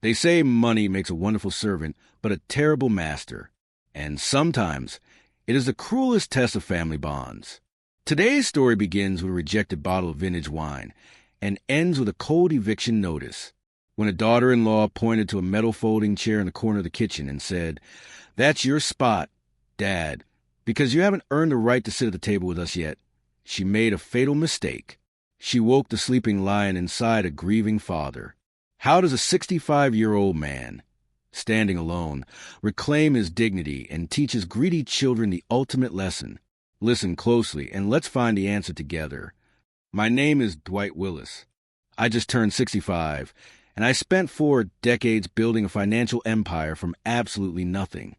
They say money makes a wonderful servant, but a terrible master. And sometimes it is the cruelest test of family bonds. Today's story begins with a rejected bottle of vintage wine and ends with a cold eviction notice, when a daughter-in-law pointed to a metal folding chair in the corner of the kitchen and said, "That's your spot, Dad, because you haven't earned the right to sit at the table with us yet." She made a fatal mistake. She woke the sleeping lion inside a grieving father. How does a 65-year-old man, standing alone, reclaim his dignity and teach his greedy children the ultimate lesson? Listen closely, and let's find the answer together. My name is Dwight Willis. I just turned 65, and I spent 4 decades building a financial empire from absolutely nothing.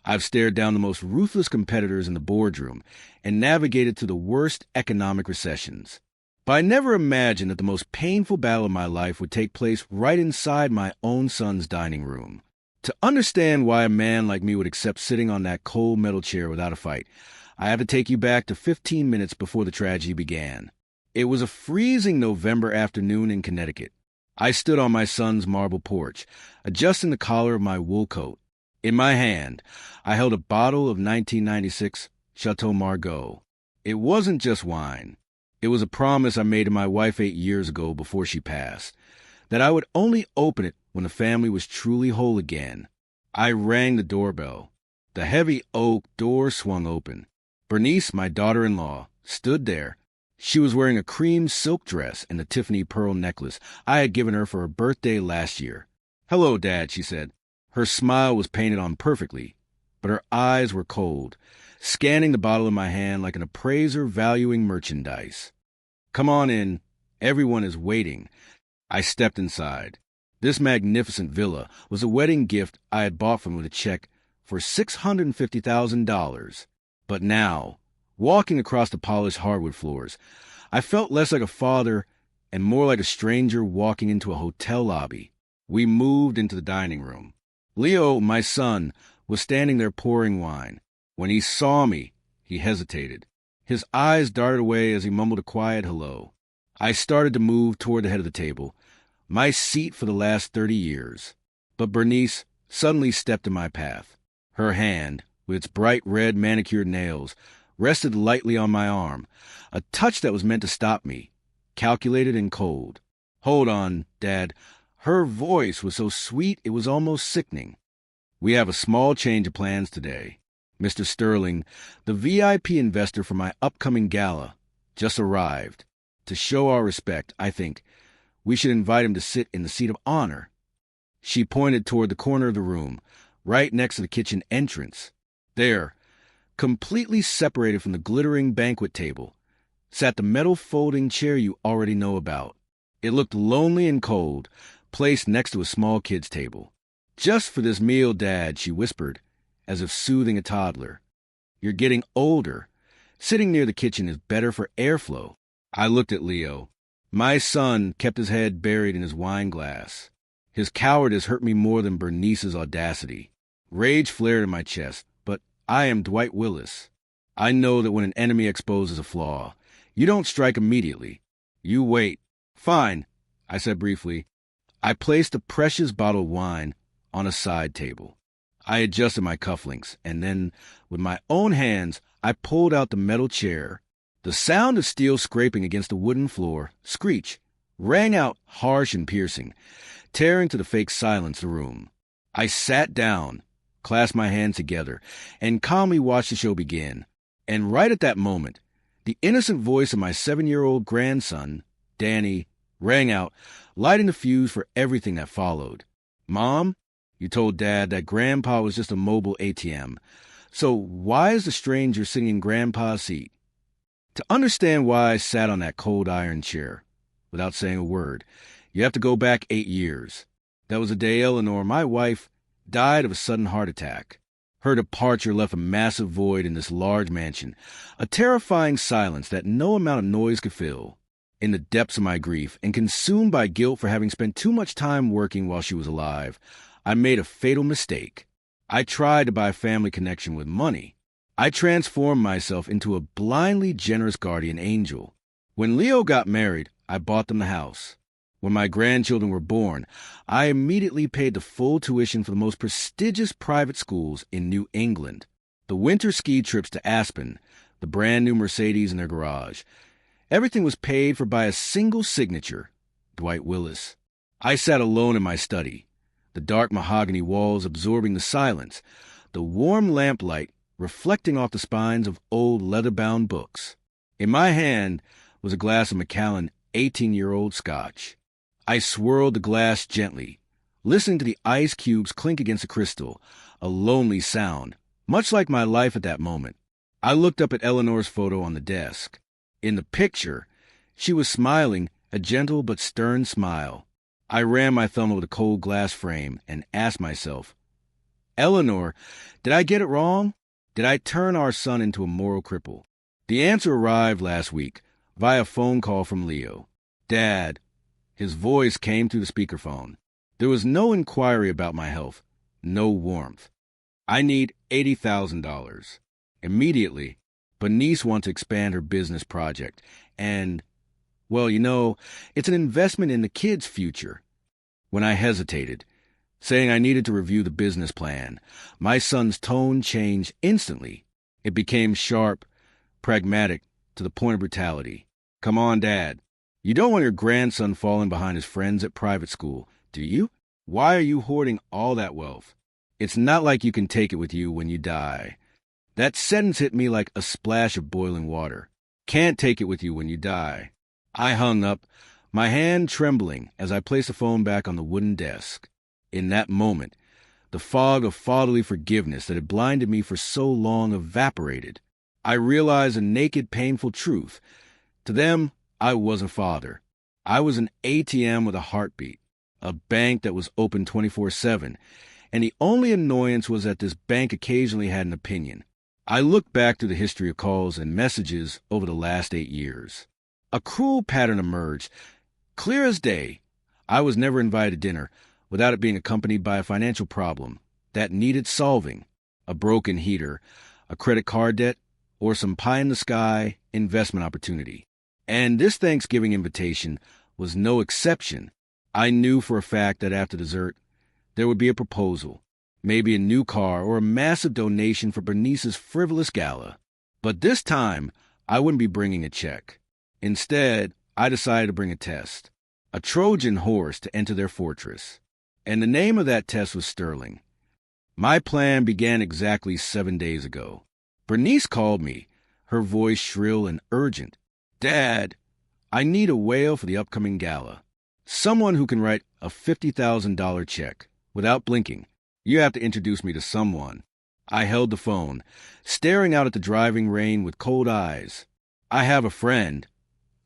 I've stared down the most ruthless competitors in the boardroom and navigated through the worst economic recessions. But I never imagined that the most painful battle of my life would take place right inside my own son's dining room. To understand why a man like me would accept sitting on that cold metal chair without a fight, I have to take you back to 15 minutes before the tragedy began. It was a freezing November afternoon in Connecticut. I stood on my son's marble porch, adjusting the collar of my wool coat. In my hand, I held a bottle of 1996 Chateau Margaux. It wasn't just wine. It was a promise I made to my wife 8 years ago before she passed, that I would only open it when the family was truly whole again. I rang the doorbell. The heavy oak door swung open. Bernice, my daughter-in-law, stood there. She was wearing a cream silk dress and the Tiffany pearl necklace I had given her for her birthday last year. "Hello, Dad," she said. Her smile was painted on perfectly, but her eyes were cold, scanning the bottle in my hand like an appraiser valuing merchandise. "Come on in. Everyone is waiting." I stepped inside. This magnificent villa was a wedding gift I had bought from with a check for $650,000. But now, walking across the polished hardwood floors, I felt less like a father and more like a stranger walking into a hotel lobby. We moved into the dining room. Leo, my son, was standing there pouring wine. When he saw me, he hesitated. His eyes darted away as he mumbled a quiet hello. I started to move toward the head of the table, my seat for the last 30 years. But Bernice suddenly stepped in my path. Her hand, with its bright red manicured nails, rested lightly on my arm, a touch that was meant to stop me, calculated and cold. "Hold on, Dad." Her voice was so sweet it was almost sickening. "We have a small change of plans today. Mr. Sterling, the VIP investor for my upcoming gala, just arrived. To show our respect, I think, we should invite him to sit in the seat of honor." She pointed toward the corner of the room, right next to the kitchen entrance. There, completely separated from the glittering banquet table, sat the metal folding chair you already know about. It looked lonely and cold, placed next to a small kid's table. "Just for this meal, Dad," she whispered, as if soothing a toddler. "You're getting older. Sitting near the kitchen is better for airflow." I looked at Leo. My son kept his head buried in his wine glass. His cowardice hurt me more than Bernice's audacity. Rage flared in my chest, but I am Dwight Willis. I know that when an enemy exposes a flaw, you don't strike immediately. You wait. "Fine," I said briefly. I placed a precious bottle of wine on a side table. I adjusted my cufflinks, and then, with my own hands, I pulled out the metal chair. The sound of steel scraping against the wooden floor, screech, rang out harsh and piercing, tearing to the fake silence of the room. I sat down, clasped my hands together, and calmly watched the show begin. And right at that moment, the innocent voice of my 7-year-old grandson, Danny, rang out, lighting the fuse for everything that followed. "Mom, you told Dad that Grandpa was just a mobile ATM. So why is the stranger sitting in Grandpa's seat?" To understand why I sat on that cold iron chair, without saying a word, you have to go back 8 years. That was the day Eleanor, my wife, died of a sudden heart attack. Her departure left a massive void in this large mansion, a terrifying silence that no amount of noise could fill. In the depths of my grief, and consumed by guilt for having spent too much time working while she was alive, I made a fatal mistake. I tried to buy a family connection with money. I transformed myself into a blindly generous guardian angel. When Leo got married, I bought them the house. When my grandchildren were born, I immediately paid the full tuition for the most prestigious private schools in New England. The winter ski trips to Aspen, the brand new Mercedes in their garage. Everything was paid for by a single signature, Dwight Willis. I sat alone in my study, the dark mahogany walls absorbing the silence, the warm lamplight reflecting off the spines of old leather-bound books. In my hand was a glass of Macallan 18-year-old Scotch. I swirled the glass gently, listening to the ice cubes clink against the crystal, a lonely sound, much like my life at that moment. I looked up at Eleanor's photo on the desk. In the picture, she was smiling, a gentle but stern smile. I ran my thumb over the cold glass frame and asked myself, Eleanor, did I get it wrong? Did I turn our son into a moral cripple? The answer arrived last week, via phone call from Leo. Dad. His voice came through the speakerphone. There was no inquiry about my health, no warmth. I need $80,000. Immediately, Bernice wants to expand her business project, and, well, it's an investment in the kid's future. When I hesitated, saying I needed to review the business plan, my son's tone changed instantly. It became sharp, pragmatic, to the point of brutality. Come on, Dad. You don't want your grandson falling behind his friends at private school, do you? Why are you hoarding all that wealth? It's not like you can take it with you when you die. That sentence hit me like a splash of boiling water. Can't take it with you when you die. I hung up, my hand trembling as I placed the phone back on the wooden desk. In that moment, the fog of fatherly forgiveness that had blinded me for so long evaporated. I realized a naked, painful truth. To them, I wasn't father. I was an ATM with a heartbeat, a bank that was open 24/7, and the only annoyance was that this bank occasionally had an opinion. I looked back through the history of calls and messages over the last 8 years. A cruel pattern emerged. Clear as day, I was never invited to dinner without it being accompanied by a financial problem that needed solving, a broken heater, a credit card debt, or some pie-in-the-sky investment opportunity. And this Thanksgiving invitation was no exception. I knew for a fact that after dessert, there would be a proposal, maybe a new car or a massive donation for Bernice's frivolous gala. But this time, I wouldn't be bringing a check. Instead, I decided to bring a test, a Trojan horse to enter their fortress. And the name of that test was Sterling. My plan began exactly 7 days ago. Bernice called me, her voice shrill and urgent. Dad, I need a whale for the upcoming gala. Someone who can write a $50,000 check without blinking. You have to introduce me to someone. I held the phone, staring out at the driving rain with cold eyes. I have a friend,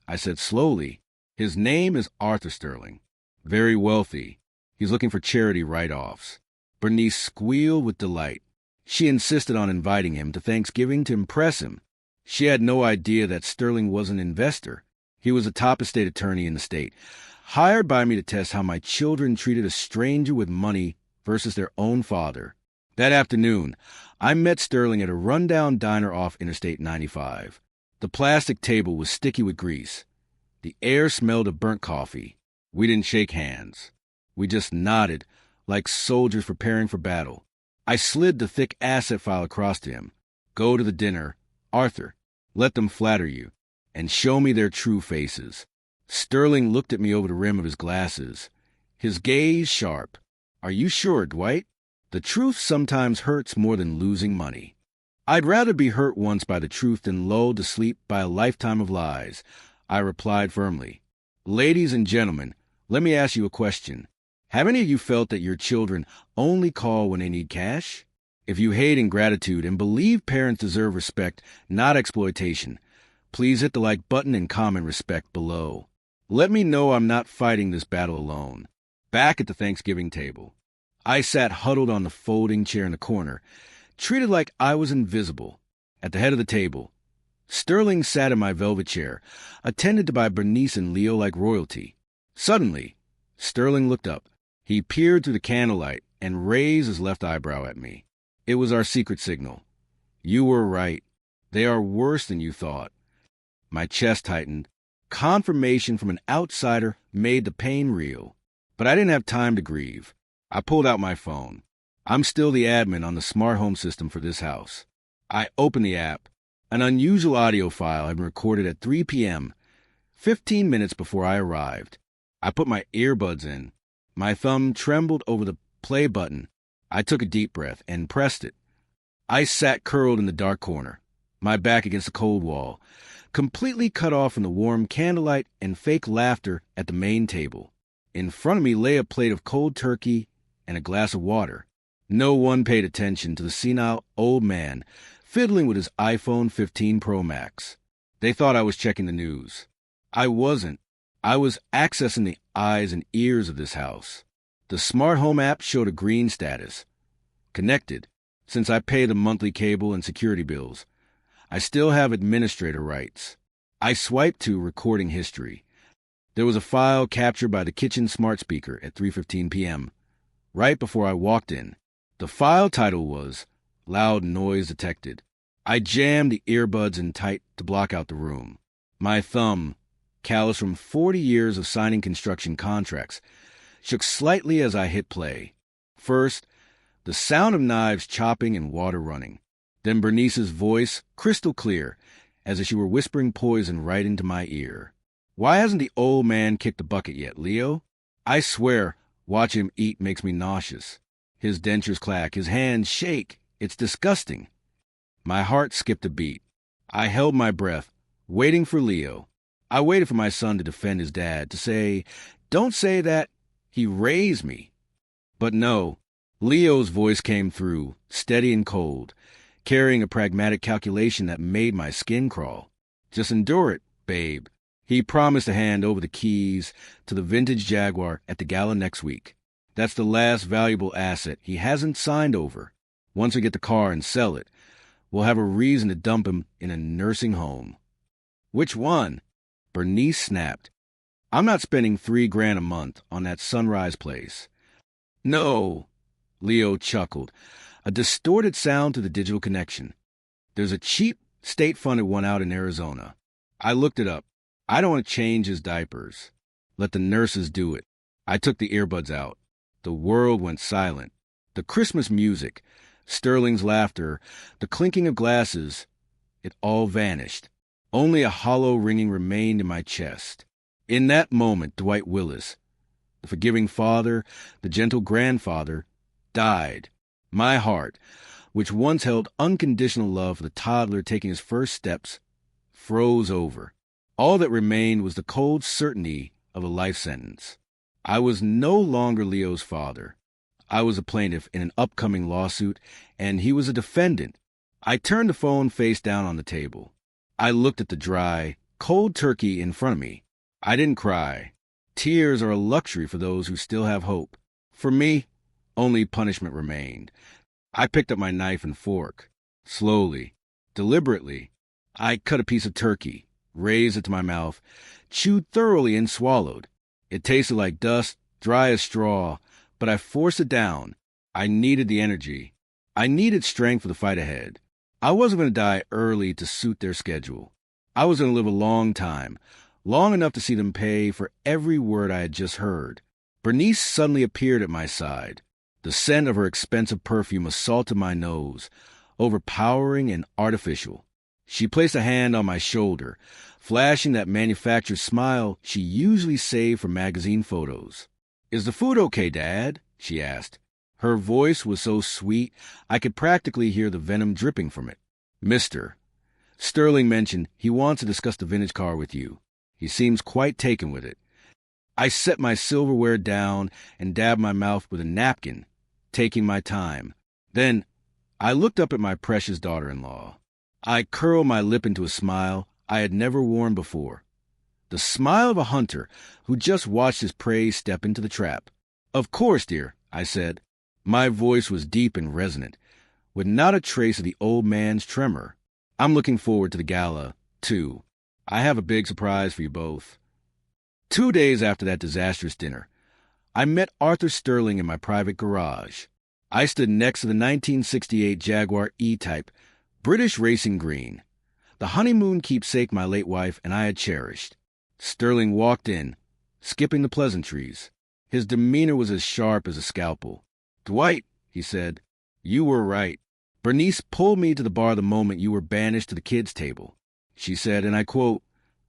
I said slowly. His name is Arthur Sterling. Very wealthy. He's looking for charity write-offs. Bernice squealed with delight. She insisted on inviting him to Thanksgiving to impress him. She had no idea that Sterling was an investor. He was a top estate attorney in the state, hired by me to test how my children treated a stranger with money versus their own father. That afternoon, I met Sterling at a rundown diner off Interstate 95. The plastic table was sticky with grease. The air smelled of burnt coffee. We didn't shake hands. We just nodded, like soldiers preparing for battle. I slid the thick asset file across to him. Go to the dinner. Arthur, let them flatter you, and show me their true faces. Sterling looked at me over the rim of his glasses, his gaze sharp. Are you sure, Dwight? The truth sometimes hurts more than losing money. I'd rather be hurt once by the truth than lulled to sleep by a lifetime of lies, I replied firmly. Ladies and gentlemen, let me ask you a question. Have any of you felt that your children only call when they need cash? If you hate ingratitude and believe parents deserve respect, not exploitation, please hit the like button and comment respect below. Let me know I'm not fighting this battle alone. Back at the Thanksgiving table, I sat huddled on the folding chair in the corner, treated like I was invisible. At the head of the table, Sterling sat in my velvet chair, attended to by Bernice and Leo like royalty. Suddenly, Sterling looked up. He peered through the candlelight and raised his left eyebrow at me. It was our secret signal. You were right. They are worse than you thought. My chest tightened. Confirmation from an outsider made the pain real. But I didn't have time to grieve. I pulled out my phone. I'm still the admin on the smart home system for this house. I opened the app. An unusual audio file had been recorded at 3 p.m., 15 minutes before I arrived. I put my earbuds in. My thumb trembled over the play button. I took a deep breath and pressed it. I sat curled in the dark corner, my back against the cold wall, completely cut off from the warm candlelight and fake laughter at the main table. In front of me lay a plate of cold turkey and a glass of water. No one paid attention to the senile old man fiddling with his iPhone 15 Pro Max. They thought I was checking the news. I wasn't. I was accessing the eyes and ears of this house. The smart home app showed a green status. Connected. Since I pay the monthly cable and security bills, I still have administrator rights. I swiped to recording history. There was a file captured by the kitchen smart speaker at 3:15 p.m., right before I walked in. The file title was Loud Noise Detected. I jammed the earbuds in tight to block out the room. My thumb, callous from 40 years of signing construction contracts, shook slightly as I hit play. First, the sound of knives chopping and water running. Then Bernice's voice, crystal clear, as if she were whispering poison right into my ear. Why hasn't the old man kicked the bucket yet, Leo? I swear, watching him eat makes me nauseous. His dentures clack, his hands shake. It's disgusting. My heart skipped a beat. I held my breath, waiting for Leo. I waited for my son to defend his dad, to say, "Don't say that. He raised me." But no. Leo's voice came through, steady and cold, carrying a pragmatic calculation that made my skin crawl. "Just endure it, babe." He promised to hand over the keys to the vintage Jaguar at the gala next week. That's the last valuable asset he hasn't signed over. Once we get the car and sell it, we'll have a reason to dump him in a nursing home. "Which one?" Bernice snapped. "I'm not spending $3,000 a month on that Sunrise place." "No," Leo chuckled, a distorted sound to the digital connection. "There's a cheap, state-funded one out in Arizona." I looked it up. I don't want to change his diapers. Let the nurses do it. I took the earbuds out. The world went silent. The Christmas music, Sterling's laughter, the clinking of glasses, it all vanished. Only a hollow ringing remained in my chest. In that moment, Dwight Willis, the forgiving father, the gentle grandfather, died. My heart, which once held unconditional love for the toddler taking his first steps, froze over. All that remained was the cold certainty of a life sentence. I was no longer Leo's father. I was a plaintiff in an upcoming lawsuit, and he was a defendant. I turned the phone face down on the table. I looked at the dry, cold turkey in front of me. I didn't cry. Tears are a luxury for those who still have hope. For me, only punishment remained. I picked up my knife and fork. Slowly, deliberately, I cut a piece of turkey, raised it to my mouth, chewed thoroughly and swallowed. It tasted like dust, dry as straw, but I forced it down. I needed the energy. I needed strength for the fight ahead. I wasn't going to die early to suit their schedule. I was going to live a long time, long enough to see them pay for every word I had just heard. Bernice suddenly appeared at my side. The scent of her expensive perfume assaulted my nose, overpowering and artificial. She placed a hand on my shoulder, flashing that manufactured smile she usually saved for magazine photos. "Is the food okay, Dad?" she asked. Her voice was so sweet, I could practically hear the venom dripping from it. "Mister, Sterling mentioned he wants to discuss the vintage car with you. He seems quite taken with it." I set my silverware down and dabbed my mouth with a napkin, taking my time. Then I looked up at my precious daughter-in-law. I curled my lip into a smile I had never worn before. The smile of a hunter who just watched his prey step into the trap. "Of course, dear," I said. My voice was deep and resonant, with not a trace of the old man's tremor. "I'm looking forward to the gala, too. I have a big surprise for you both." 2 days after that disastrous dinner, I met Arthur Sterling in my private garage. I stood next to the 1968 Jaguar E-Type, British racing green, the honeymoon keepsake my late wife and I had cherished. Sterling walked in, skipping the pleasantries. His demeanor was as sharp as a scalpel. "Dwight," he said, "you were right. Bernice pulled me to the bar the moment you were banished to the kids' table. She said, and I quote,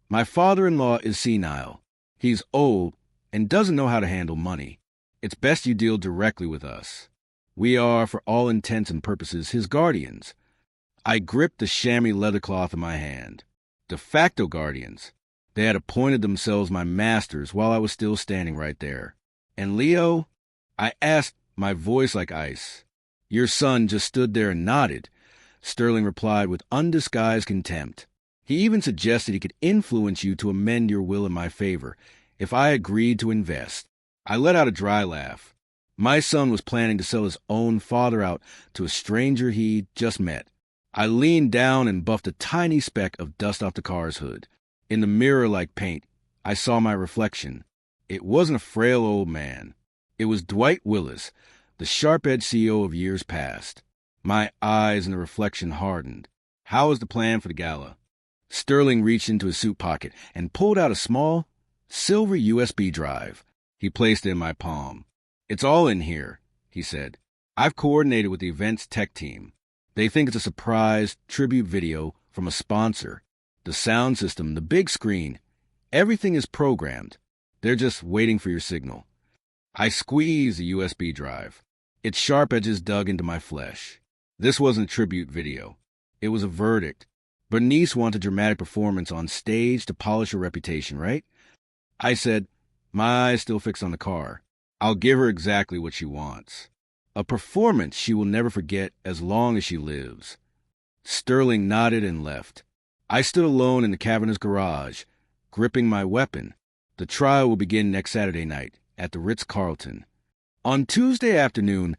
'My father-in-law is senile. He's old and doesn't know how to handle money. It's best you deal directly with us. We are, for all intents and purposes, his guardians.' I gripped the chamois leather cloth in my hand. De facto guardians. They had appointed themselves my masters while I was still standing right there. "And Leo?" I asked, my voice like ice. "Your son just stood there and nodded," Sterling replied with undisguised contempt. "He even suggested he could influence you to amend your will in my favor if I agreed to invest." I let out a dry laugh. My son was planning to sell his own father out to a stranger he'd just met. I leaned down and buffed a tiny speck of dust off the car's hood. In the mirror like paint, I saw my reflection. It wasn't a frail old man. It was Dwight Willis, the sharp-edged CEO of years past. My eyes in the reflection hardened. "How is the plan for the gala?" Sterling reached into his suit pocket and pulled out a small, silver USB drive. He placed it in my palm. "It's all in here," he said. "I've coordinated with the event's tech team. They think it's a surprise tribute video from a sponsor. The sound system, the big screen, everything is programmed. They're just waiting for your signal." I squeezed the USB drive. Its sharp edges dug into my flesh. This wasn't a tribute video. It was a verdict. Bernice wanted dramatic performance on stage to polish her reputation, right? I said, my eyes still fixed on the car. "I'll give her exactly what she wants. A performance she will never forget as long as she lives." Sterling nodded and left. I stood alone in the cavernous garage, gripping my weapon. The trial will begin next Saturday night at the Ritz-Carlton. On Tuesday afternoon,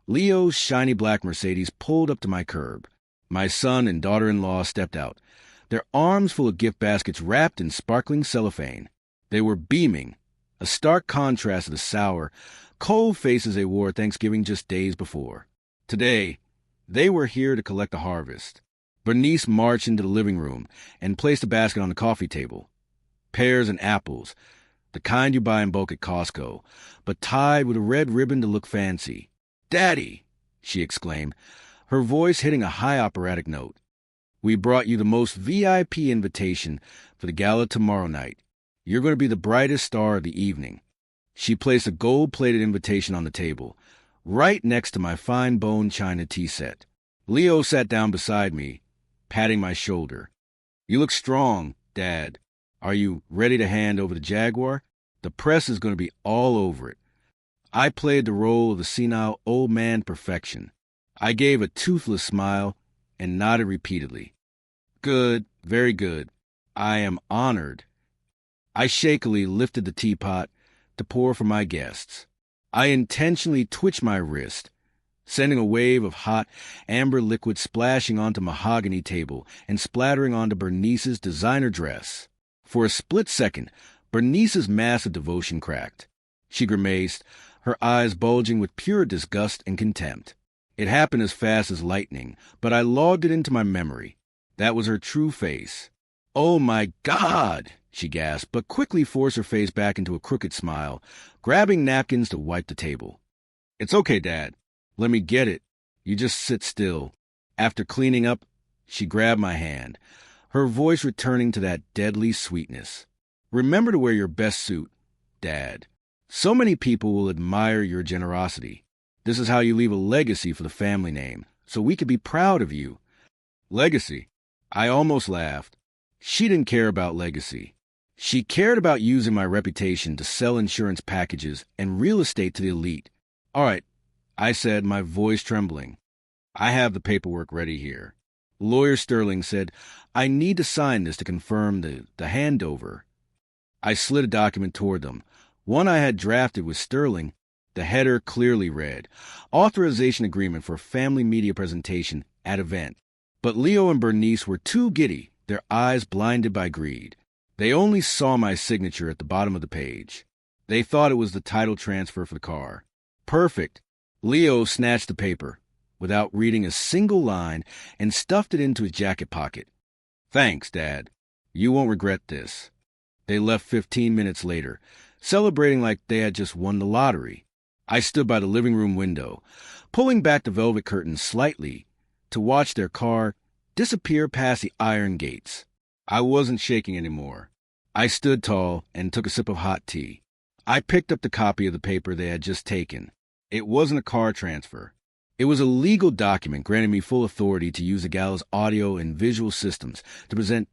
Leo's shiny black Mercedes pulled up to my curb. My son and daughter-in-law stepped out, their arms full of gift baskets wrapped in sparkling cellophane. They were beaming, a stark contrast to the sour, cold faces they wore at Thanksgiving just days before. Today, they were here to collect the harvest. Bernice marched into the living room and placed a basket on the coffee table. Pears and apples, the kind you buy in bulk at Costco, but tied with a red ribbon to look fancy. "Daddy!" she exclaimed, her voice hitting a high operatic note. "We brought you the most VIP invitation for the gala tomorrow night. You're going to be the brightest star of the evening." She placed a gold-plated invitation on the table, right next to my fine bone china tea set. Leo sat down beside me, patting my shoulder. "You look strong, Dad. Are you ready to hand over the Jaguar? The press is going to be all over it." I played the role of the senile old man perfection. I gave a toothless smile and nodded repeatedly. "Good, very good. I am honored." I shakily lifted the teapot to pour for my guests. I intentionally twitched my wrist, sending a wave of hot, amber liquid splashing onto mahogany table and splattering onto Bernice's designer dress. For a split second, Bernice's mask of devotion cracked. She grimaced, her eyes bulging with pure disgust and contempt. It happened as fast as lightning, but I logged it into my memory. That was her true face. "Oh, my God!" she gasped, but quickly forced her face back into a crooked smile, grabbing napkins to wipe the table. "It's okay, Dad. Let me get it. You just sit still." After cleaning up, she grabbed my hand, her voice returning to that deadly sweetness. "Remember to wear your best suit, Dad. So many people will admire your generosity. This is how you leave a legacy for the family name, so we could be proud of you." Legacy? I almost laughed. She didn't care about legacy. She cared about using my reputation to sell insurance packages and real estate to the elite. "All right," I said, my voice trembling. "I have the paperwork ready here." Lawyer Sterling said, "I need to sign this to confirm the handover." I slid a document toward them, one I had drafted with Sterling. The header clearly read, "Authorization Agreement for Family Media Presentation at Event." But Leo and Bernice were too giddy, their eyes blinded by greed. They only saw my signature at the bottom of the page. They thought it was the title transfer for the car. Perfect. Leo snatched the paper, without reading a single line, and stuffed it into his jacket pocket. "Thanks, Dad. You won't regret this." They left 15 minutes later, celebrating like they had just won the lottery. I stood by the living room window, pulling back the velvet curtains slightly to watch their car disappear past the iron gates. I wasn't shaking anymore. I stood tall and took a sip of hot tea. I picked up the copy of the paper they had just taken. It wasn't a car transfer. It was a legal document granting me full authority to use the gala's audio and visual systems to present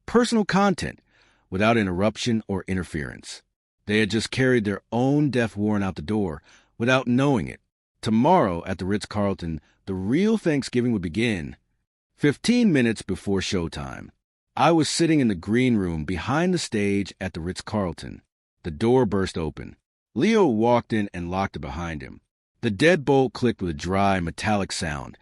personal content without interruption or interference. They had just carried their own death warrant out the door without knowing it. Tomorrow at the Ritz-Carlton, the real Thanksgiving would begin. 15 minutes before showtime, I was sitting in the green room behind the stage at the Ritz-Carlton. The door burst open. Leo walked in and locked it behind him. The deadbolt clicked with a dry, metallic sound,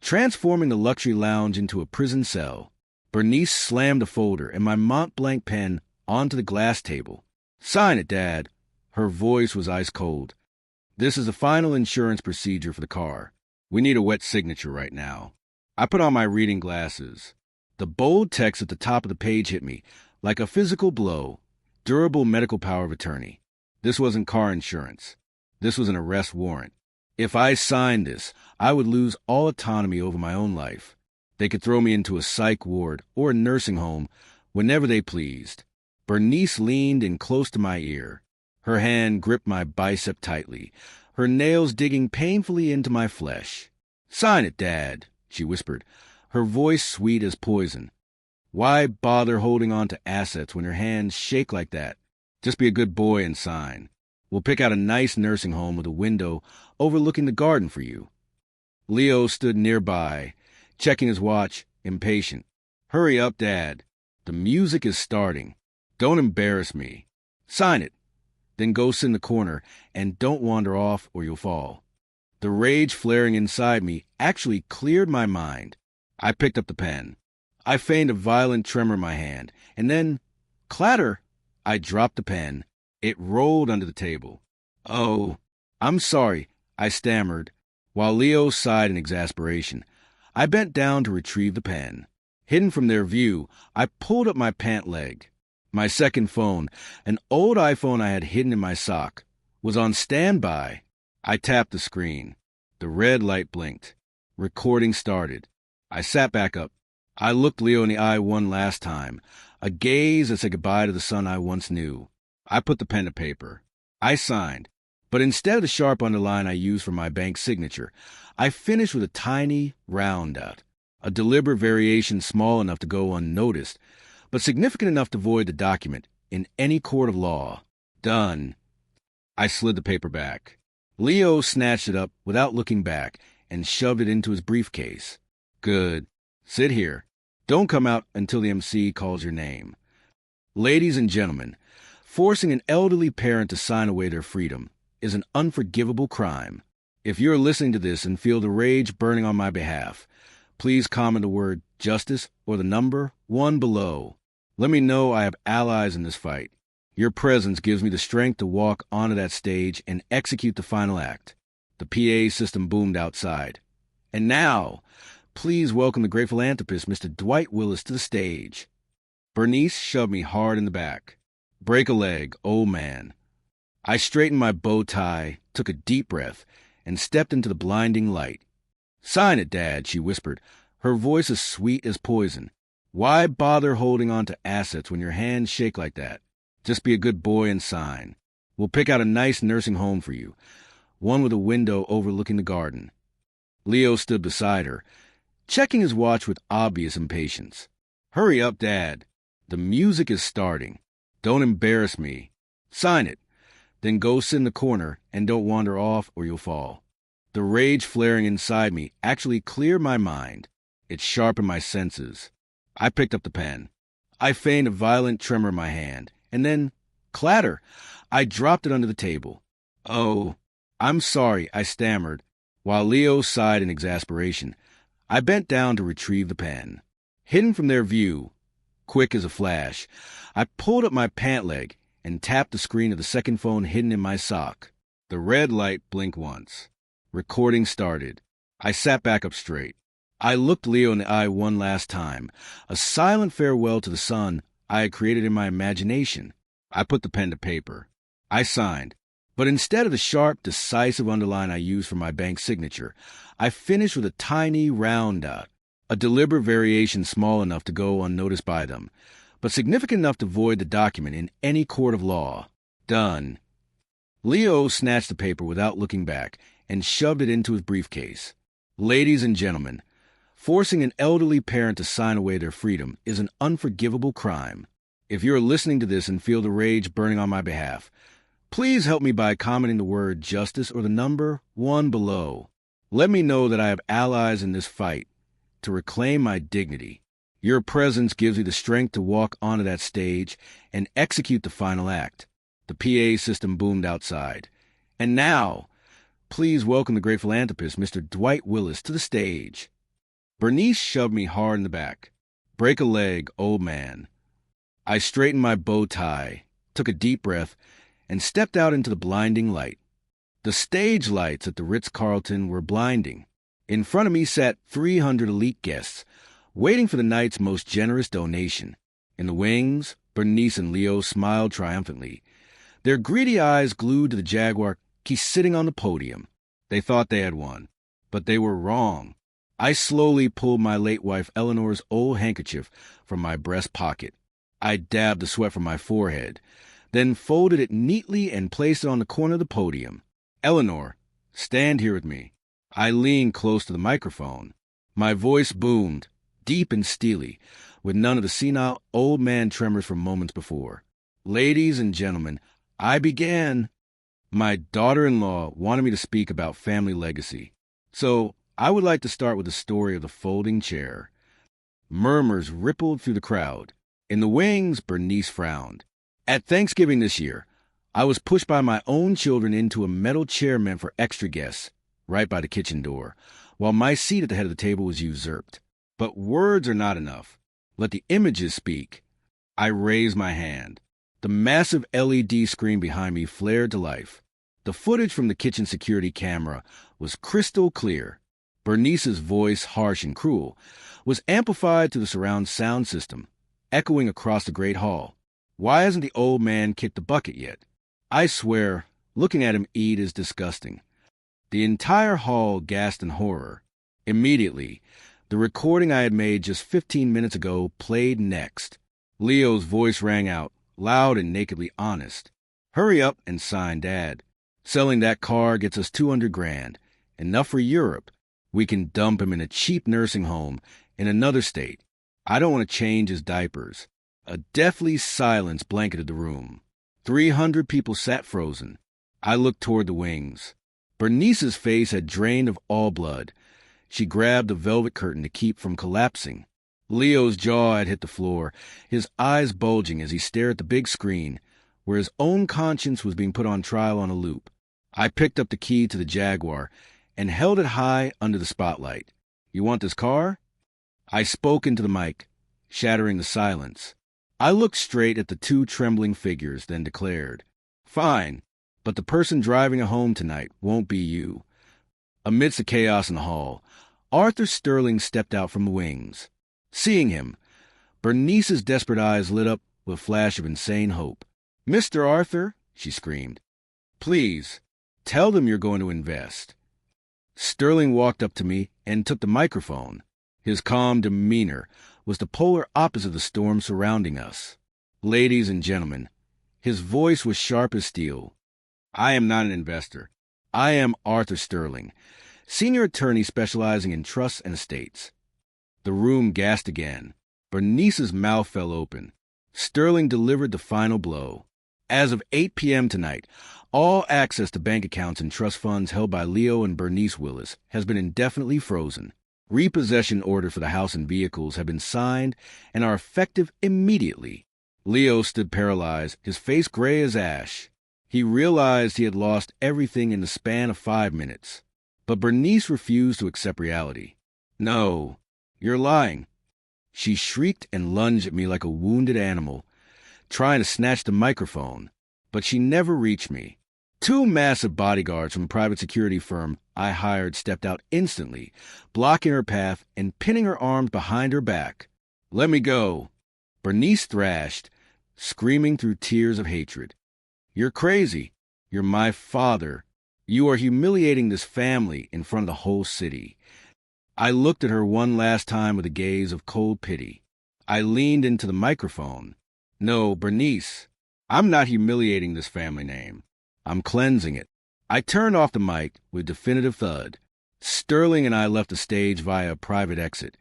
transforming the luxury lounge into a prison cell. Bernice slammed the folder and my Mont Blanc pen onto the glass table. "Sign it, Dad." Her voice was ice cold. "This is the final insurance procedure for the car. We need a wet signature right now." I put on my reading glasses. The bold text at the top of the page hit me like a physical blow. Durable medical power of attorney. This wasn't car insurance. This was an arrest warrant. If I signed this, I would lose all autonomy over my own life. They could throw me into a psych ward or a nursing home whenever they pleased. Bernice leaned in close to my ear. Her hand gripped my bicep tightly, her nails digging painfully into my flesh. "Sign it, Dad," she whispered, her voice sweet as poison. "Why bother holding on to assets when your hands shake like that? Just be a good boy and sign. We'll pick out a nice nursing home with a window overlooking the garden for you." Leo stood nearby, checking his watch, impatient. "Hurry up, Dad. The music is starting. Don't embarrass me. Sign it. Then go sit in the corner and don't wander off or you'll fall." The rage flaring inside me actually cleared my mind. I picked up the pen. I feigned a violent tremor in my hand, and then, clatter, I dropped the pen. It rolled under the table. "Oh, I'm sorry," I stammered, while Leo sighed in exasperation. I bent down to retrieve the pen. Hidden from their view, I pulled up my pant leg. My second phone, an old iPhone I had hidden in my sock, was on standby. I tapped the screen. The red light blinked. Recording started. I sat back up. I looked Leo in the eye one last time, a gaze that said goodbye to the son I once knew. I put the pen to paper. I signed, but instead of the sharp underline I used for my bank signature, I finished with a tiny round out, a deliberate variation small enough to go unnoticed, but significant enough to void the document in any court of law. Done. I slid the paper back. Leo snatched it up without looking back and shoved it into his briefcase. "Good. Sit here. Don't come out until the MC calls your name." Ladies and gentlemen, forcing an elderly parent to sign away their freedom is an unforgivable crime. If you're listening to this and feel the rage burning on my behalf, please comment the word justice or the number 1 below. Let me know I have allies in this fight. Your presence gives me the strength to walk onto that stage and execute the final act. The PA system boomed outside. "And now, please welcome the Grateful Anthropist, Mr. Dwight Willis, to the stage." Bernice shoved me hard in the back. "Break a leg, old man." I straightened my bow tie, took a deep breath, and stepped into the blinding light. "Sign it, Dad," she whispered, her voice as sweet as poison. "Why bother holding on to assets when your hands shake like that? Just be a good boy and sign. We'll pick out a nice nursing home for you, one with a window overlooking the garden." Leo stood beside her, checking his watch with obvious impatience. "Hurry up, Dad. The music is starting. Don't embarrass me. Sign it. Then go sit in the corner and don't wander off or you'll fall." The rage flaring inside me actually cleared my mind. It sharpened my senses. I picked up the pen. I feigned a violent tremor in my hand, and then, clatter, I dropped it under the table. "Oh, I'm sorry," I stammered, while Leo sighed in exasperation. I bent down to retrieve the pen. Hidden from their view, quick as a flash, I pulled up my pant leg and tapped the screen of the second phone hidden in my sock. The red light blinked once. Recording started. I sat back up straight. I looked Leo in the eye one last time, a silent farewell to the son I had created in my imagination. I put the pen to paper. I signed. But instead of the sharp, decisive underline I used for my bank signature, I finished with a tiny round dot, a deliberate variation small enough to go unnoticed by them, but significant enough to void the document in any court of law. Done. Leo snatched the paper without looking back and shoved it into his briefcase. Ladies and gentlemen, forcing an elderly parent to sign away their freedom is an unforgivable crime. If you're listening to this and feel the rage burning on my behalf, please help me by commenting the word justice or the number 1 below. Let me know that I have allies in this fight to reclaim my dignity. Your presence gives me the strength to walk onto that stage and execute the final act. The PA system boomed outside. And now, please welcome the great philanthropist, Mr. Dwight Willis, to the stage. Bernice shoved me hard in the back. Break a leg, old man. I straightened my bow tie, took a deep breath, and stepped out into the blinding light. The stage lights at the Ritz-Carlton were blinding. In front of me sat 300 elite guests, waiting for the night's most generous donation. In the wings, Bernice and Leo smiled triumphantly, their greedy eyes glued to the Jaguar key sitting on the podium. They thought they had won, but they were wrong. I slowly pulled my late wife Eleanor's old handkerchief from my breast pocket. I dabbed the sweat from my forehead, then folded it neatly and placed it on the corner of the podium. Eleanor, stand here with me. I leaned close to the microphone. My voice boomed, deep and steely, with none of the senile old man tremors from moments before. Ladies and gentlemen, I began. My daughter-in-law wanted me to speak about family legacy, so I would like to start with the story of the folding chair. Murmurs rippled through the crowd. In the wings, Bernice frowned. At Thanksgiving this year, I was pushed by my own children into a metal chair meant for extra guests, right by the kitchen door, while my seat at the head of the table was usurped. But words are not enough. Let the images speak. I raised my hand. The massive LED screen behind me flared to life. The footage from the kitchen security camera was crystal clear. Bernice's voice, harsh and cruel, was amplified through the surround sound system, echoing across the great hall. Why hasn't the old man kicked the bucket yet? I swear, looking at him eat is disgusting. The entire hall gasped in horror. Immediately, the recording I had made just 15 minutes ago played next. Leo's voice rang out, loud and nakedly honest. Hurry up and sign, Dad. Selling that car gets us $200,000, enough for Europe. We can dump him in a cheap nursing home in another state. I don't want to change his diapers. A deathly silence blanketed the room. 300 people sat frozen. I looked toward the wings. Bernice's face had drained of all blood. She grabbed the velvet curtain to keep from collapsing. Leo's jaw had hit the floor, his eyes bulging as he stared at the big screen, where his own conscience was being put on trial on a loop. I picked up the key to the Jaguar and held it high under the spotlight. You want this car? I spoke into the mic, shattering the silence. I looked straight at the two trembling figures, then declared, Fine, but the person driving it home tonight won't be you. Amidst the chaos in the hall, Arthur Sterling stepped out from the wings. Seeing him, Bernice's desperate eyes lit up with a flash of insane hope. Mr. Arthur, she screamed, please, tell them you're going to invest. Sterling walked up to me and took the microphone. His calm demeanor was the polar opposite of the storm surrounding us. Ladies and gentlemen, his voice was sharp as steel. I am not an investor. I am Arthur Sterling, senior attorney specializing in trusts and estates. The room gasped again. Bernice's mouth fell open. Sterling delivered the final blow. As of 8 p.m. tonight, all access to bank accounts and trust funds held by Leo and Bernice Willis has been indefinitely frozen. Repossession orders for the house and vehicles have been signed and are effective immediately. Leo stood paralyzed, his face gray as ash. He realized he had lost everything in the span of 5 minutes. But Bernice refused to accept reality. No, you're lying. She shrieked and lunged at me like a wounded animal, trying to snatch the microphone, but she never reached me. 2 massive bodyguards from a private security firm I hired stepped out instantly, blocking her path and pinning her arms behind her back. Let me go. Bernice thrashed, screaming through tears of hatred. "You're crazy. You're my father. You are humiliating this family in front of the whole city." I looked at her one last time with a gaze of cold pity. I leaned into the microphone. "No, Bernice, I'm not humiliating this family name. I'm cleansing it." I turned off the mic with a definitive thud. Sterling and I left the stage via a private exit,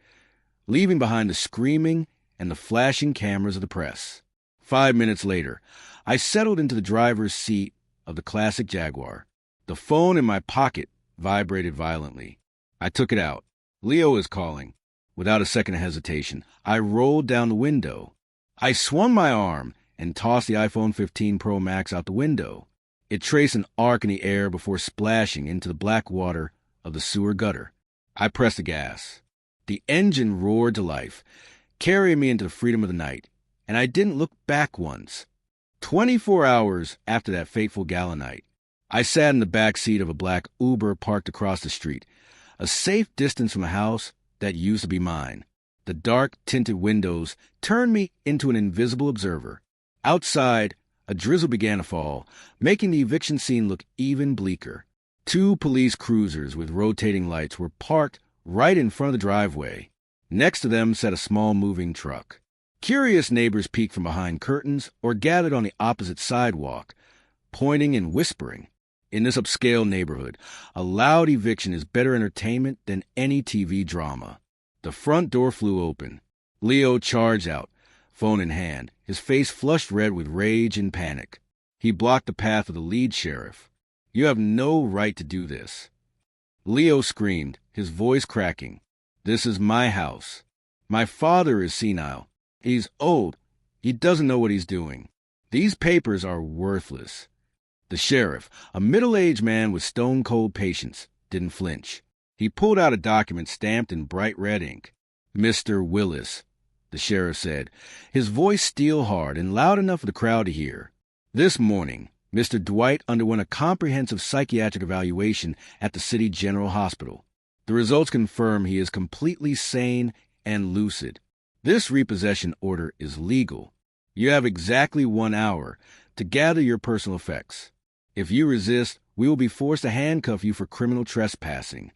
leaving behind the screaming and the flashing cameras of the press. 5 minutes later, I settled into the driver's seat of the classic Jaguar. The phone in my pocket vibrated violently. I took it out. Leo is calling. Without a second of hesitation, I rolled down the window. I swung my arm and tossed the iPhone 15 Pro Max out the window. It traced an arc in the air before splashing into the black water of the sewer gutter. I pressed the gas. The engine roared to life, carrying me into the freedom of the night, and I didn't look back once. 24 hours after that fateful gala night, I sat in the back seat of a black Uber parked across the street, a safe distance from a house that used to be mine. The dark, tinted windows turned me into an invisible observer. Outside, a drizzle began to fall, making the eviction scene look even bleaker. 2 police cruisers with rotating lights were parked right in front of the driveway. Next to them sat a small moving truck. Curious neighbors peeked from behind curtains or gathered on the opposite sidewalk, pointing and whispering. In this upscale neighborhood, a loud eviction is better entertainment than any TV drama. The front door flew open. Leo charged out, phone in hand, his face flushed red with rage and panic. He blocked the path of the lead sheriff. "You have no right to do this." Leo screamed, his voice cracking. "This is my house. My father is senile. He's old. He doesn't know what he's doing. These papers are worthless." The sheriff, a middle-aged man with stone-cold patience, didn't flinch. He pulled out a document stamped in bright red ink. "Mr. Willis," the sheriff said, his voice steel-hard and loud enough for the crowd to hear. "This morning, Mr. Dwight underwent a comprehensive psychiatric evaluation at the City General Hospital. The results confirm he is completely sane and lucid. This repossession order is legal. You have exactly 1 hour to gather your personal effects. If you resist, we will be forced to handcuff you for criminal trespassing."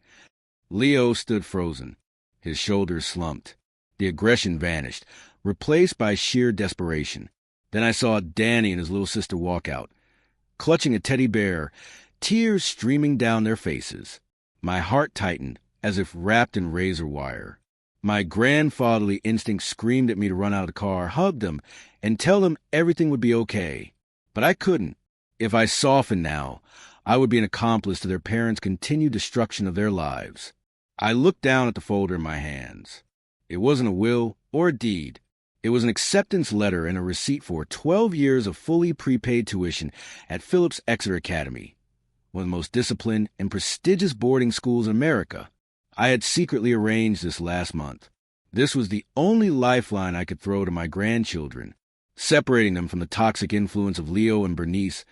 Leo stood frozen. His shoulders slumped. The aggression vanished, replaced by sheer desperation. Then I saw Danny and his little sister walk out, clutching a teddy bear, tears streaming down their faces. My heart tightened, as if wrapped in razor wire. My grandfatherly instinct screamed at me to run out of the car, hug them, and tell them everything would be okay. But I couldn't. If I softened now, I would be an accomplice to their parents' continued destruction of their lives. I looked down at the folder in my hands. It wasn't a will or a deed. It was an acceptance letter and a receipt for 12 years of fully prepaid tuition at Phillips Exeter Academy, one of the most disciplined and prestigious boarding schools in America. I had secretly arranged this last month. This was the only lifeline I could throw to my grandchildren. Separating them from the toxic influence of Leo and Bernice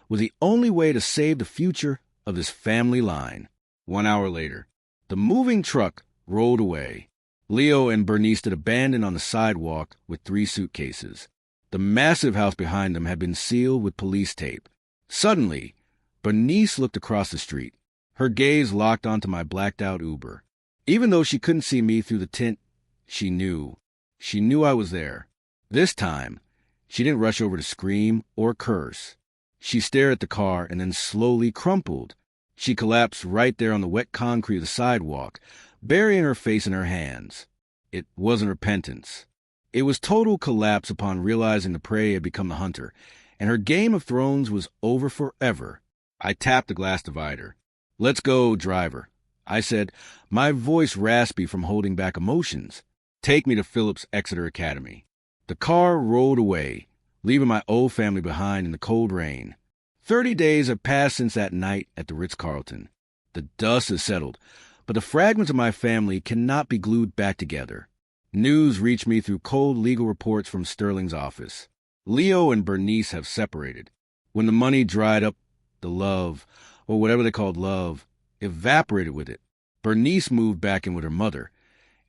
was the only way to save the future of this family line. 1 hour later, the moving truck rolled away. Leo and Bernice stood abandoned on the sidewalk with 3 suitcases. The massive house behind them had been sealed with police tape. Suddenly, Bernice looked across the street. Her gaze locked onto my blacked-out Uber. Even though she couldn't see me through the tint, she knew. She knew I was there. This time, she didn't rush over to scream or curse. She stared at the car and then slowly crumpled. She collapsed right there on the wet concrete of the sidewalk, burying her face in her hands. It wasn't repentance. It was total collapse upon realizing the prey had become the hunter, and her Game of Thrones was over forever. I tapped the glass divider. "Let's go, driver," I said, my voice raspy from holding back emotions. "Take me to Phillips Exeter Academy." The car rolled away, leaving my old family behind in the cold rain. 30 days have passed since that night at the Ritz-Carlton. The dust has settled, but the fragments of my family cannot be glued back together. News reached me through cold legal reports from Sterling's office. Leo and Bernice have separated. When the money dried up, the love, or whatever they called love, evaporated with it. Bernice moved back in with her mother,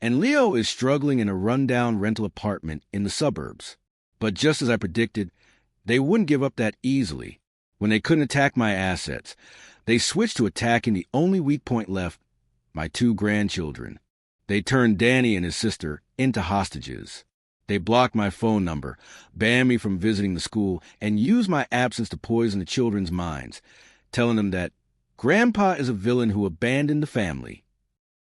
And Leo is struggling in a rundown rental apartment in the suburbs. But just as I predicted, they wouldn't give up that easily. When they couldn't attack my assets, they switched to attacking the only weak point left, my 2 grandchildren. They turned Danny and his sister into hostages. They blocked my phone number, banned me from visiting the school, and used my absence to poison the children's minds, telling them that Grandpa is a villain who abandoned the family.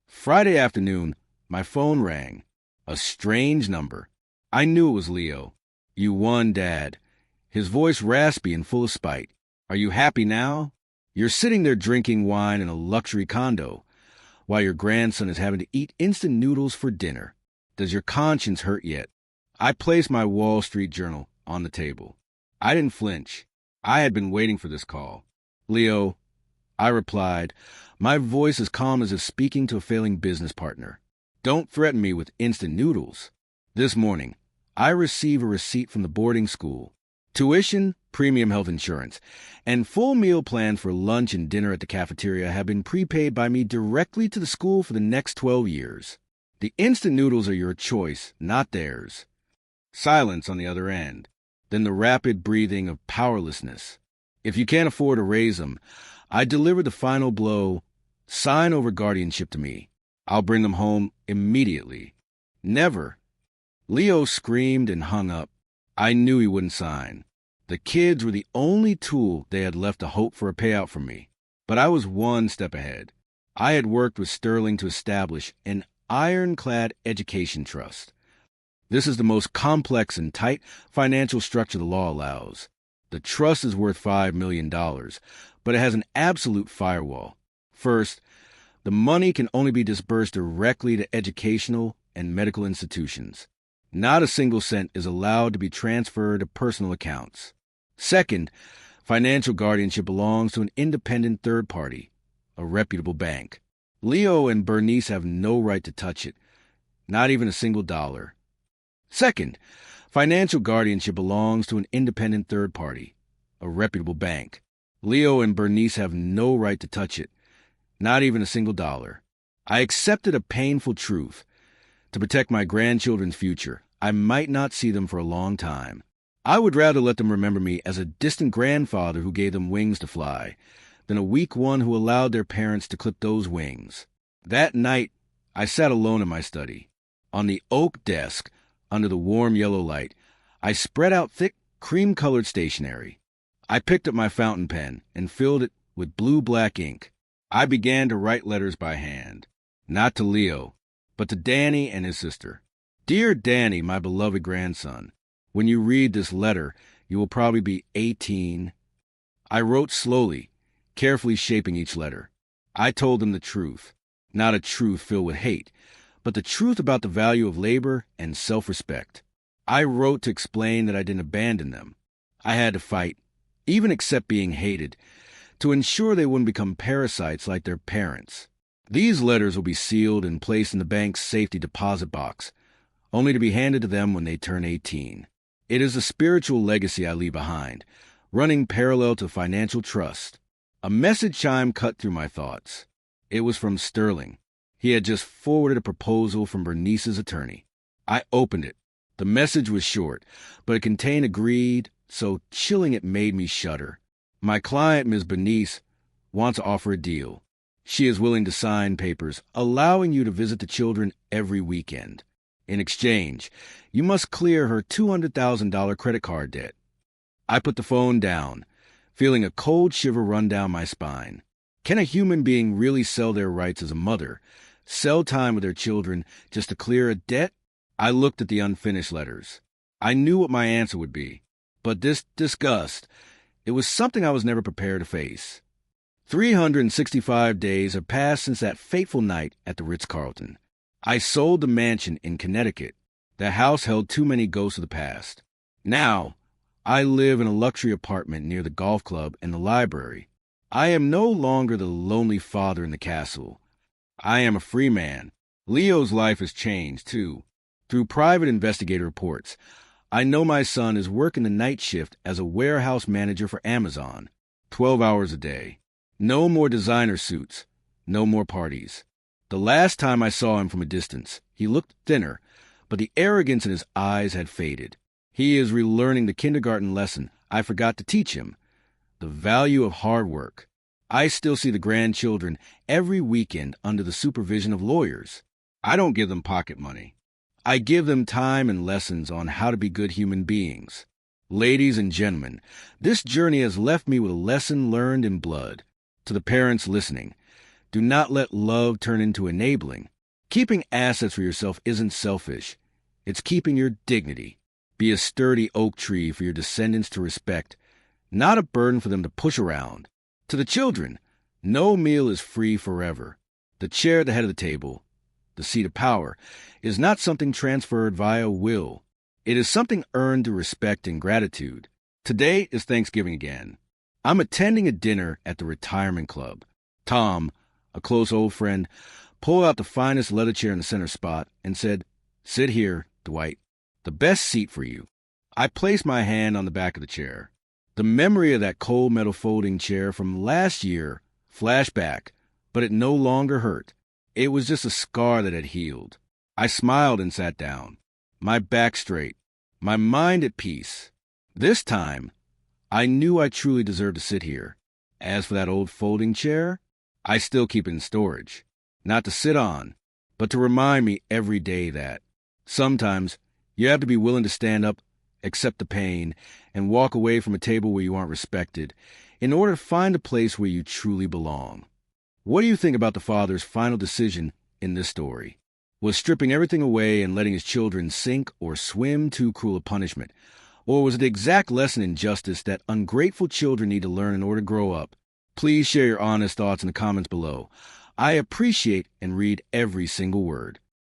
Friday afternoon, my phone rang. A strange number. I knew it was Leo. "You won, Dad." His voice raspy and full of spite. "Are you happy now? You're sitting there drinking wine in a luxury condo, while your grandson is having to eat instant noodles for dinner. Does your conscience hurt yet?" I placed my Wall Street Journal on the table. I didn't flinch. I had been waiting for this call. "Leo," I replied, my voice as calm as if speaking to a failing business partner. "Don't threaten me with instant noodles. This morning, I receive a receipt from the boarding school. Tuition, premium health insurance, and full meal plans for lunch and dinner at the cafeteria have been prepaid by me directly to the school for the next 12 years. The instant noodles are your choice, not theirs." Silence on the other end, then the rapid breathing of powerlessness. "If you can't afford to raise them," I delivered the final blow. "Sign over guardianship to me. I'll bring them home immediately." "Never." Leo screamed and hung up. I knew he wouldn't sign. The kids were the only tool they had left to hope for a payout from me. But I was one step ahead. I had worked with Sterling to establish an ironclad education trust. This is the most complex and tight financial structure the law allows. The trust is worth $5 million, but it has an absolute firewall. First, the money can only be disbursed directly to educational and medical institutions. Not a single cent is allowed to be transferred to personal accounts. Second, financial guardianship belongs to an independent third party, a reputable bank. Leo and Bernice have no right to touch it, not even a single dollar. Second, financial guardianship belongs to an independent third party, a reputable bank. Leo and Bernice have no right to touch it, not even a single dollar. I accepted a painful truth. To protect my grandchildren's future, I might not see them for a long time. I would rather let them remember me as a distant grandfather who gave them wings to fly than a weak one who allowed their parents to clip those wings. That night, I sat alone in my study. On the oak desk, under the warm yellow light, I spread out thick, cream-colored stationery. I picked up my fountain pen and filled it with blue-black ink. I began to write letters by hand, not to Leo, but to Danny and his sister. "Dear Danny, my beloved grandson, when you read this letter, you will probably be 18. I wrote slowly, carefully shaping each letter. I told them the truth, not a truth filled with hate, but the truth about the value of labor and self-respect. I wrote to explain that I didn't abandon them. I had to fight, even accept being hated, to ensure they wouldn't become parasites like their parents. These letters will be sealed and placed in the bank's safety deposit box, only to be handed to them when they turn 18. It is a spiritual legacy I leave behind, running parallel to financial trust." A message chime cut through my thoughts. It was from Sterling. He had just forwarded a proposal from Bernice's attorney. I opened it. The message was short, but it contained a greed so chilling it made me shudder. "My client, Ms. Bernice, wants to offer a deal. She is willing to sign papers allowing you to visit the children every weekend. In exchange, you must clear her $200,000 credit card debt." I put the phone down, feeling a cold shiver run down my spine. Can a human being really sell their rights as a mother, sell time with their children just to clear a debt? I looked at the unfinished letters. I knew what my answer would be, but this disgust, it was something I was never prepared to face. 365 days have passed since that fateful night at the Ritz-Carlton. I sold the mansion in Connecticut. The house held too many ghosts of the past. Now, I live in a luxury apartment near the golf club and the library. I am no longer the lonely father in the castle. I am a free man. Leo's life has changed, too. Through private investigator reports, I know my son is working the night shift as a warehouse manager for Amazon, 12 hours a day. No more designer suits, no more parties. The last time I saw him from a distance, he looked thinner, but the arrogance in his eyes had faded. He is relearning the kindergarten lesson I forgot to teach him, the value of hard work. I still see the grandchildren every weekend under the supervision of lawyers. I don't give them pocket money. I give them time and lessons on how to be good human beings. Ladies and gentlemen, this journey has left me with a lesson learned in blood. To the parents listening, do not let love turn into enabling. Keeping assets for yourself isn't selfish. It's keeping your dignity. Be a sturdy oak tree for your descendants to respect, not a burden for them to push around. To the children, no meal is free forever. The chair at the head of the table, the seat of power, is not something transferred via will. It is something earned through respect and gratitude. Today is Thanksgiving again. I'm attending a dinner at the retirement club. Tom, a close old friend, pulled out the finest leather chair in the center spot and said, "Sit here, Dwight. The best seat for you." I placed my hand on the back of the chair. The memory of that cold metal folding chair from last year flashed back, but it no longer hurt. It was just a scar that had healed. I smiled and sat down, my back straight, my mind at peace. This time, I knew I truly deserved to sit here. As for that old folding chair, I still keep it in storage, not to sit on, but to remind me every day that sometimes you have to be willing to stand up, accept the pain, and walk away from a table where you aren't respected in order to find a place where you truly belong. What do you think about the father's final decision in this story? Was stripping everything away and letting his children sink or swim too cruel a punishment? Or was it the exact lesson in justice that ungrateful children need to learn in order to grow up? Please share your honest thoughts in the comments below. I appreciate and read every single word.